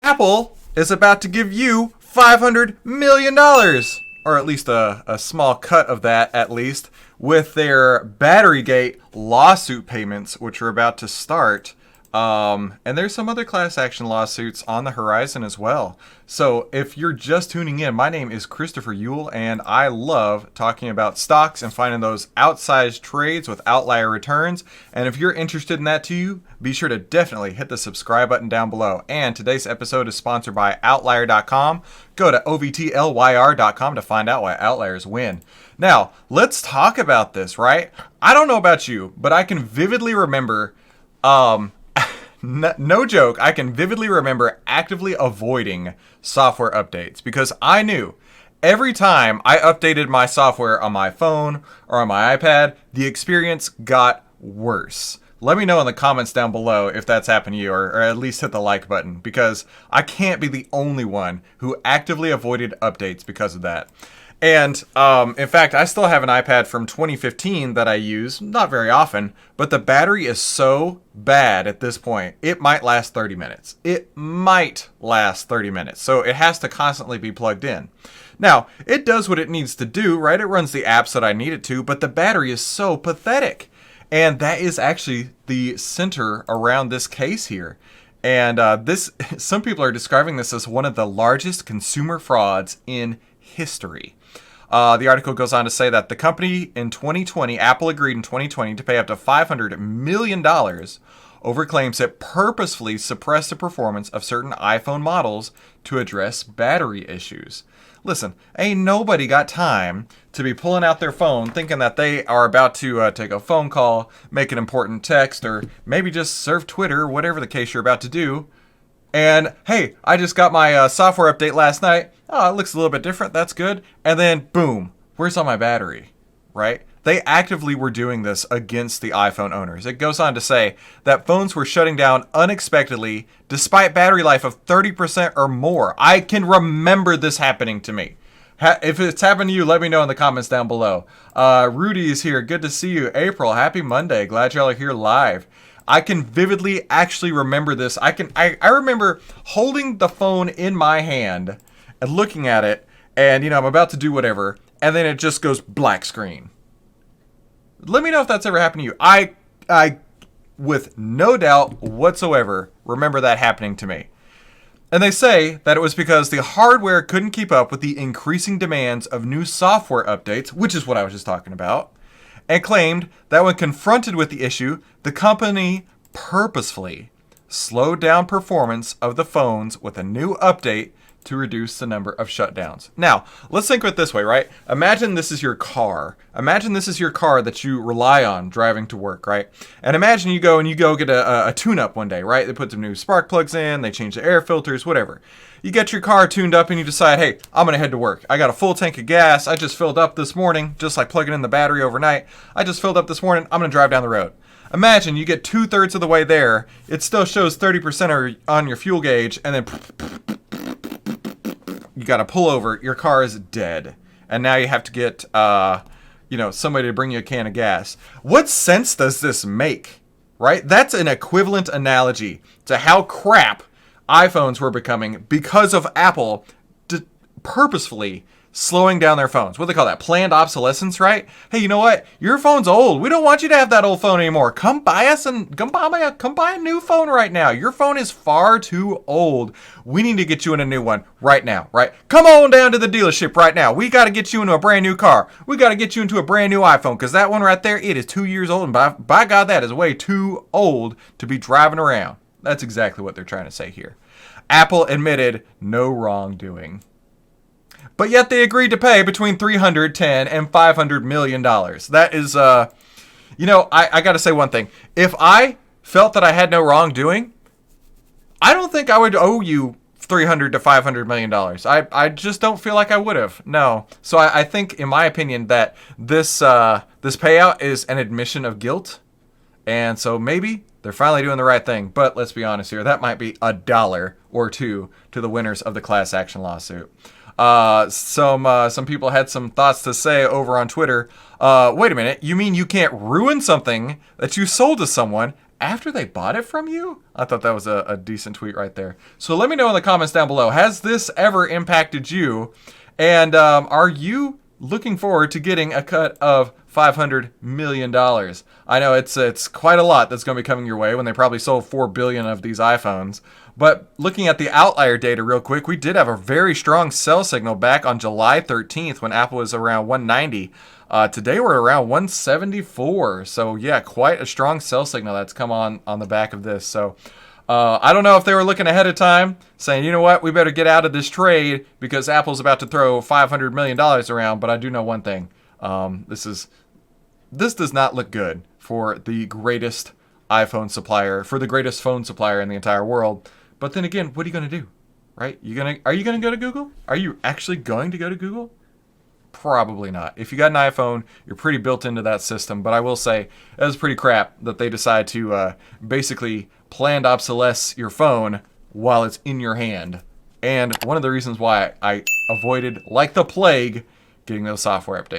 Apple is about to give you $500 million, or at least a small cut of that, at least, with their Batterygate lawsuit payments, which are about to start. And there's some other class action lawsuits on the horizon as well. So if you're just tuning in, my name is Christopher Ewell, and I love talking about stocks and finding those outsized trades with outlier returns. And if you're interested in that too, be sure to definitely hit the subscribe button down below. And today's episode is sponsored by Outlier.com. Go to OVTLYR.com to find out why outliers win. Now, let's talk about this, right? I don't know about you, but I can vividly remember, no joke, I can vividly remember actively avoiding software updates because I knew every time I updated my software on my phone or on my iPad, the experience got worse. Let me know in the comments down below if that's happened to you, or at least hit the like button, because I can't be the only one who actively avoided updates because of that. And in fact, I still have an iPad from 2015 that I use, not very often, but the battery is so bad at this point, it might last 30 minutes. It might last 30 minutes, so it has to constantly be plugged in. Now, it does what it needs to do, right? It runs the apps that I need it to, but the battery is so pathetic. And that is actually the center around this case here. And some people are describing this as one of the largest consumer frauds in history. The article goes on to say that the company in 2020, Apple agreed in 2020 to pay up to $500 million over claims it purposefully suppressed the performance of certain iPhone models to address battery issues. Listen, ain't nobody got time to be pulling out their phone thinking that they are about to take a phone call, make an important text, or maybe just surf Twitter, whatever the case you're about to do. And, hey, I just got my software update last night. Oh, it looks a little bit different. That's good. And then, boom, where's all my battery, right? They actively were doing this against the iPhone owners. It goes on to say that phones were shutting down unexpectedly despite battery life of 30% or more. I can remember this happening to me. If it's happened to you, let me know in the comments down below. Rudy is here. Good to see you. April, happy Monday. Glad y'all are here live. I can vividly actually remember this. I remember holding the phone in my hand and looking at it, and I'm about to do whatever, and then it just goes black screen. Let me know if that's ever happened to you. I with no doubt whatsoever remember that happening to me. And they say that it was because the hardware couldn't keep up with the increasing demands of new software updates, which is what I was just talking about, and claimed that when confronted with the issue, the company purposefully slowed down performance of the phones with a new update to reduce the number of shutdowns. Now, let's think of it this way, right? Imagine this is your car. Imagine this is your car that you rely on driving to work, right? And imagine you go get a tune-up one day, right? They put some new spark plugs in, they change the air filters, whatever. You get your car tuned up and you decide, hey, I'm going to head to work. I got a full tank of gas. I just filled up this morning, just like plugging in the battery overnight. I just filled up this morning. I'm going to drive down the road. Imagine you get 2/3 of the way there. It still shows 30% on your fuel gauge, and then you got to pull over. Your car is dead. And now you have to get, somebody to bring you a can of gas. What sense does this make, right? That's an equivalent analogy to how crap iPhones were becoming because of Apple purposefully slowing down their phones. What do they call that? Planned obsolescence, right? Hey, you know what? Your phone's old. We don't want you to have that old phone anymore. Come buy a new phone right now. Your phone is far too old. We need to get you in a new one right now, right? Come on down to the dealership right now. We got to get you into a brand new car. We got to get you into a brand new iPhone, because that one right there, it is 2 years old, and by God, that is way too old to be driving around. That's exactly what they're trying to say here. Apple admitted no wrongdoing. But yet they agreed to pay between $310 and $500 million. That is, I got to say one thing. If I felt that I had no wrongdoing, I don't think I would owe you $300 to $500 million. I just don't feel like I would have. No. So I think, in my opinion, that this payout is an admission of guilt. And so maybe they're finally doing the right thing. But let's be honest here. That might be $1 or $2 to the winners of the class action lawsuit. Some people had some thoughts to say over on Twitter. Wait a minute. You mean you can't ruin something that you sold to someone after they bought it from you? I thought that was a decent tweet right there. So let me know in the comments down below. Has this ever impacted you? And are you looking forward to getting a cut of $500 million? I know it's quite a lot that's going to be coming your way when they probably sold 4 billion of these iPhones. But looking at the outlier data real quick, we did have a very strong sell signal back on July 13th when Apple was around 190. Today we're around 174. So yeah, quite a strong sell signal that's come on the back of this. So I don't know if they were looking ahead of time, saying, you know what, we better get out of this trade because Apple's about to throw $500 million around. But I do know one thing. This does not look good for the greatest iPhone supplier, for the greatest phone supplier in the entire world. But then again, what are you going to do? Right? Are you going to go to Google? Are you actually going to go to Google? Probably not. If you got an iPhone, you're pretty built into that system. But I will say, it was pretty crap that they decide to basically planned obsolescence your phone while it's in your hand. And one of the reasons why I avoided, like the plague, getting those software updates.